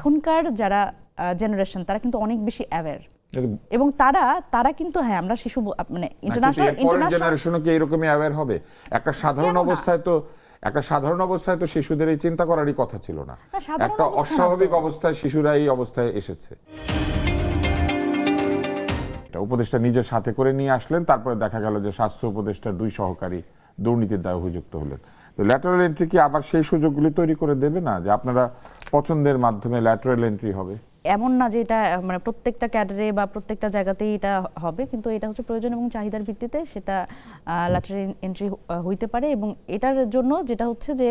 এখনকার যারা জেনারেশন তারা কিন্তু অনেক বেশি অ্যাওয়্যার এবং তারা কিন্তু হ্যাঁ আমরা শিশু মানে ইন্টারন্যাশনাল জেনারেশনও কি এরকমই অ্যাওয়্যার হবে? একটা সাধারণ অবস্থায় তো শিশুদের এই চিন্তা করারই কথা ছিল না। একটা অস্বাভাবিক অবস্থায় শিশুরা এই অবস্থায় এসেছে। উপদেষ্টা নিজের সাথে করে নিয়ে আসলেন, তারপরে দেখা গেল যে স্বাস্থ্য উপদেষ্টার 2 সহকারী দুর্নীতির দায়ে অভিযুক্ত হলেন। তো ল্যাটারাল এন্ট্রি কি আবার সেই সুযোগগুলি তৈরি করে দেবে না যে আপনারা পছন্দের মাধ্যমে ল্যাটারাল এন্ট্রি হবে? এমন না যে এটা মানে প্রত্যেকটা ক্যাডারে বা প্রত্যেকটা জায়গাতেই এটা হবে, কিন্তু এটা হচ্ছে প্রয়োজন এবং চাহিদার ভিত্তিতে সেটা ল্যাটারাল এন্ট্রি হইতে পারে। এবং এটার জন্য যেটা হচ্ছে যে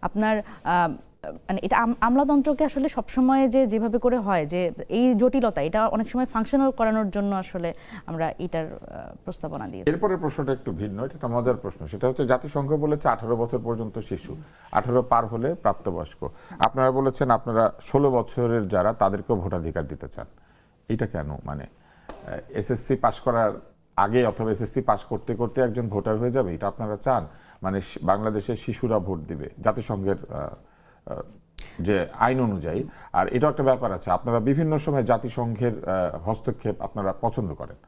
আপনার মানে এটা আমলাতন্ত্রকে আসলে সবসময় যেভাবে করে হয় যে এই জটিলতা এটা অনেক সময় ফাংশনাল করানোর জন্য আসলে আমরা এটার প্রস্তাবনা দিয়েছি। এরপরের প্রশ্নটা একটু ভিন্ন, এটা একটা মজার প্রশ্ন। সেটা হচ্ছে জাতিসংঘ বলেছে 18 বছর পর্যন্ত শিশু, 18 পার হলে প্রাপ্তবয়স্ক। আপনারা বলেছেন আপনারা 16 বছরের যারা তাদেরকেও ভোটাধিকার দিতে চান। এটা কেন? মানে এসএসসি পাস করার আগে অথবা এসএসসি পাস করতে করতে একজন ভোটার হয়ে যাবে, এটা আপনারা চান? মানে বাংলাদেশের শিশুরা ভোট দিবে জাতিসংঘের যে আইন অনুযায়ী। আর এটা একটা ব্যাপার আছে, আপনারা বিভিন্ন সময় জাতিসংঘের হস্তক্ষেপ আপনারা পছন্দ করেন।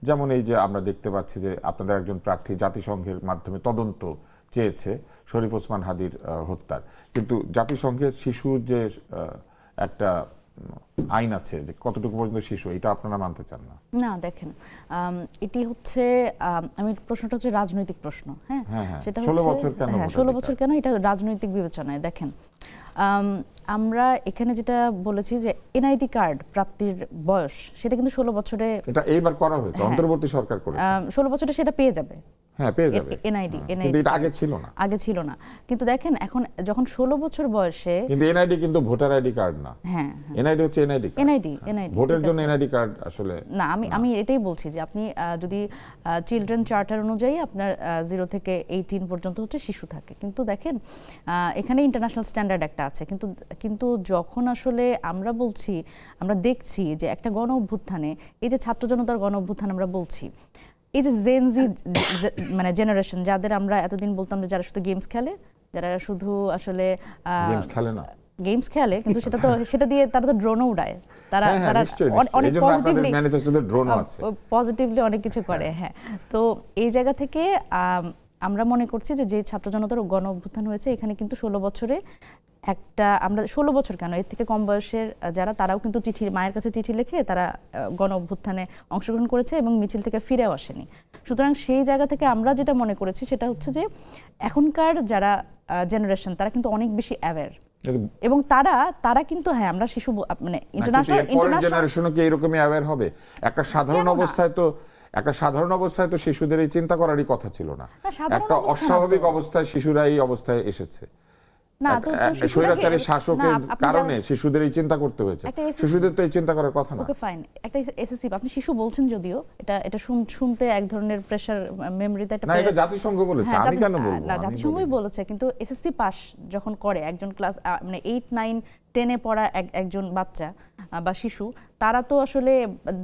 যেমন এই যে আমরা দেখতে পাচ্ছি যে আপনাদের একজন প্রার্থী জাতিসংঘের মাধ্যমে তদন্ত চেয়েছে শরীফ ওসমান হাদির হত্যার, কিন্তু জাতিসংঘের শিশুর যে একটা আইন আছে যে কতটুকু পর্যন্ত শিশু, এটা আপনারা মানতে চান না? না দেখেন, এটি হচ্ছে আমি প্রশ্নটা হচ্ছে রাজনৈতিক প্রশ্ন। হ্যাঁ, সেটা হচ্ছে 16 বছর কেন? হ্যাঁ 16 বছর কেন, এটা রাজনৈতিক বিবেচনায়। দেখেন আমরা এখানে যেটা বলেছি যে এনআইডি কার্ড প্রাপ্তির বয়স সেটা কিন্তু 16 বছরে, এটা এইবার করা হয়েছে, অন্তর্বর্তী সরকার করেছে। 16 বছরে সেটা পেয়ে যাবে। হ্যাঁ পেয়ে যাবে এনআইডি, কিন্তু এটা আগে ছিল না। আগে ছিল না, কিন্তু দেখেন এখন যখন 16 বছর বয়সে, কিন্তু এনআইডি কিন্তু ভোটার আইডি কার্ড না। হ্যাঁ এনআইডি হচ্ছে এনআইডি, ভোটের জন্য এনআইডি কার্ড আসলে না। আমি এটাই বলছি যে আপনি যদি চিলড্রেন চার্টার অনুযায়ী আপনার 0 থেকে 18 পর্যন্ত হচ্ছে শিশু থাকে, কিন্তু দেখেন এখানে ইন্টারন্যাশনাল স্ট্যান্ডার্ড একটা আছে, কিন্তু যখন আসলে আমরা বলছি, আমরা দেখছি যে একটা গণ অভ্যুত্থানে, এই যে ছাত্র জনতার গণ অভ্যুত্থান আমরা বলছি, এই যে জেনজি মানে জেনারেশন যাদের আমরা এতদিন বলতাম যে যারা শুধু গেমস খেলে, যারা শুধু আসলে গেমস খেলে না, গেমস খেলে কিন্তু সেটা দিয়ে তারা তো ড্রোনও উড়ায়, তারা অনেক পজিটিভলি অনেক কিছু করে। হ্যাঁ, তো এই জায়গা থেকে আমরা মনে করছি যে ছাত্র জনতার গণ অভ্যুত্থান হয়েছে এখানে কিন্তু 16 বছরে একটা, আমরা 16 বছর কেন, এর থেকে কম বয়সের যারা তারাও কিন্তু মায়ের কাছে চিঠি লিখে তারা গণ অভ্যুত্থানে অংশগ্রহণ করেছে এবং মিছিল থেকে ফিরেও আসেনি। সুতরাং সেই জায়গা থেকে আমরা যেটা মনে করেছি সেটা হচ্ছে যে এখনকার যারা জেনারেশন তারা কিন্তু অনেক বেশি অ্যাওয়্যার এবং তারা কিন্তু হ্যাঁ আমরা শিশু মানে ইন্টারন্যাশনাল জেনারেশনও কি এরকমই অ্যাওয়্যার হবে? একটা সাধারণ অবস্থায় তো শিশুদের এই চিন্তা করারই কথা ছিল না। একটা অস্বাভাবিক অবস্থায় শিশুরা এই অবস্থায় এসেছে। না, স্বৈরাচারী শাসকের কারণে শিশুদের এই চিন্তা করতে হয়েছে, শিশুদের তো এই চিন্তা করার কথা না। ওকে ফাইন, একটা এসএসসি আপনি শিশু বলছেন যদিও এটা শুনতে এক ধরনের প্রেসার মেমরিতে একটা, না এটা জাতিসংঘ বলেছে, আমি কেন বলবো? না জাতিসংঘই বলেছে, কিন্তু এসএসসি পাস যখন করে একজন ক্লাস মানে 8, 9, 10 এ পড়া একজন বাচ্চা বা শিশু, তারা তো আসলে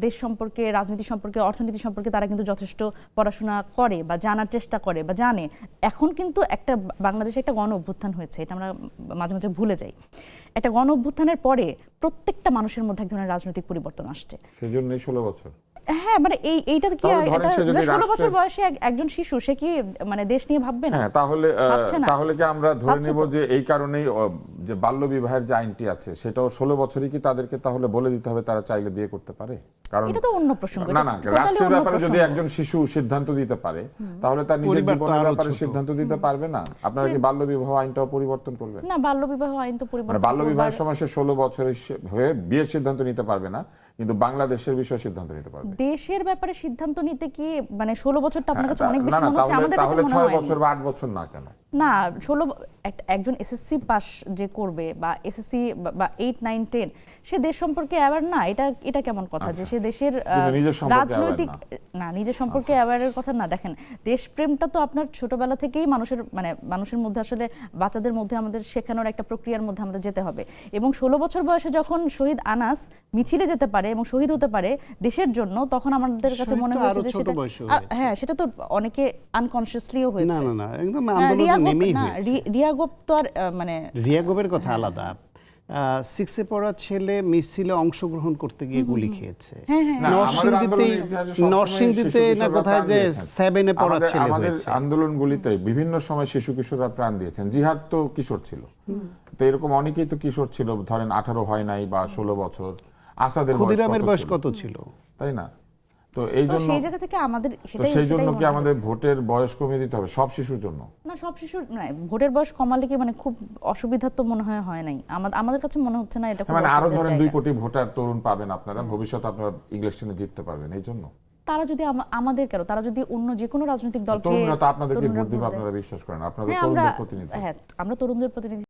দেশ সম্পর্কে, রাজনীতি সম্পর্কে, অর্থনীতি সম্পর্কে তারা কিন্তু যথেষ্ট পড়াশোনা করে বা জানার চেষ্টা করে বা জানে। এখন কিন্তু একটা বাংলাদেশে একটা গণ অভ্যুত্থান হয়েছে, এটা আমরা মাঝে মাঝে ভুলে যাই। একটা গণ অভ্যুত্থানের পরে প্রত্যেকটা মানুষের মধ্যে এক ধরনের রাজনৈতিক পরিবর্তন আসছে, সেজন্যই 16 বছর। হ্যাঁ মানে এইটা কি 16 বছর বয়সে একজন শিশু সে কি মানে দেশ নিয়ে ভাববে না? তাহলে কি আমরা ধরে নেব যে এই কারণেই যে বাল্য বিবাহের যে আইনটি আছে সেটাও 16 বছরই কি তাদেরকে তাহলে বলে দিতে হবে তারা চাইলে বিয়ে করতে পারে? কারণ এটা তো অন্য প্রসঙ্গ। না রাষ্ট্রের ব্যাপারে যদি একজন শিশু সিদ্ধান্ত দিতে পারে তাহলে তার নিজের জীবনের ব্যাপারে সিদ্ধান্ত দিতে পারবে না? আপনারা কি বাল্য বিবাহ আইনটাও পরিবর্তন করবেন? না, বাল্য বিবাহ আইন তো পরিবর্তন, বাল্য বিবাহের সময় সে 16 বছরের হয়ে বিয়ের সিদ্ধান্ত নিতে পারবে না, কিন্তু বাংলাদেশের বিষয়ে সিদ্ধান্ত নিতে পারবে। দেশের ব্যাপারে সিদ্ধান্ত নিতে কি মানে 16 বছরটা আপনার কাছে অনেক বেশি মনে হচ্ছে? আমাদের কাছে মনে হয় 6 বছর বা 8 বছর না কেন? না 16 একজন এসএসসি পাস যে করবে বা এসএসসি বা 8, 9, 10 সে দেশ সম্পর্কে অ্যাওয়্যার না, এটা কেমন কথা যে সে দেশের রাজনৈতিক না নিজের সম্পর্কে অ্যাওয়্যারের কথা না? দেখেন দেশপ্রেমটা তো আপনার ছোটবেলা থেকেই মানুষের মধ্যে আসলে বাচ্চাদের মধ্যে আমাদের শেখানোর একটা প্রক্রিয়ার মধ্যে আমাদের যেতে হবে। এবং 16 বছর বয়সে যখন শহীদ আনাস মিছিলে যেতে পারে এবং শহীদ হতে পারে দেশের জন্য, তখন আমাদের কাছে মনে হয়েছে যে সেটা হ্যাঁ সেটা তো অনেকে আনকনসিয়াসলিও হয়েছে। না একদম আন্দোলনে নেমেই হয়েছে। রিয়া গোপ তো আর মানে রিয়া গোপের কথা আলাদা, 6-এ পড়া ছেলে মিছিলে অংশগ্রহণ করতে গিয়ে গুলি খেয়েছে। না, আমাদের আন্দোলনের ইতিহাসে সবসময় নরসিংদীতে শিশু না কিশোররা কোথায় প্রাণ যে দিয়েছেন। 7-এ পড়া ছেলে আমাদের হয়েছে। আন্দোলনগুলিতে বিভিন্ন সময় শিশু কিশোররা প্রাণ দিয়েছেন। জিহাদ তো কিশোর ছিল, তো এরকম অনেকেই তো কিশোর ছিল, ধরেন 18 হয় নাই বা 16 বছর। আসাদের ক্ষুদিরামের বয়স কত ছিল? তাই না? তো এই জন্য সেই জায়গা থেকে আমাদের তো সেই জন্য কি আমাদের ভোটের বয়স কমিয়ে দিতে হবে সব শিশুর জন্য? না, সব শিশুর না, ভোটের বয়স কমালে কি মানে খুব অসুবিধা তো মনে হয় নাই, আমাদের কাছে মনে হচ্ছে না এটা খুব মানে আরো অসুবিধার ধরেন 2 জায়গা। কোটি ভোটার তরুণ পাবেন আপনারা, ভবিষ্যতে আপনারা ইংলিশ টেনে জিততে পারবেন। এই জন্য তারা যদি আমাদের কেন, তারা যদি অন্য যে কোনো রাজনৈতিক দলকে, তরুণরা তো আপনাদেরকে তরুণরা ভোট দিবে, ভোট দেয়। আপনারা বিশ্বাস করেন? আপনারা হ্যাঁ, তরুণদের প্রতিনিধি। আমরা তরুণদের প্রতিনিধি।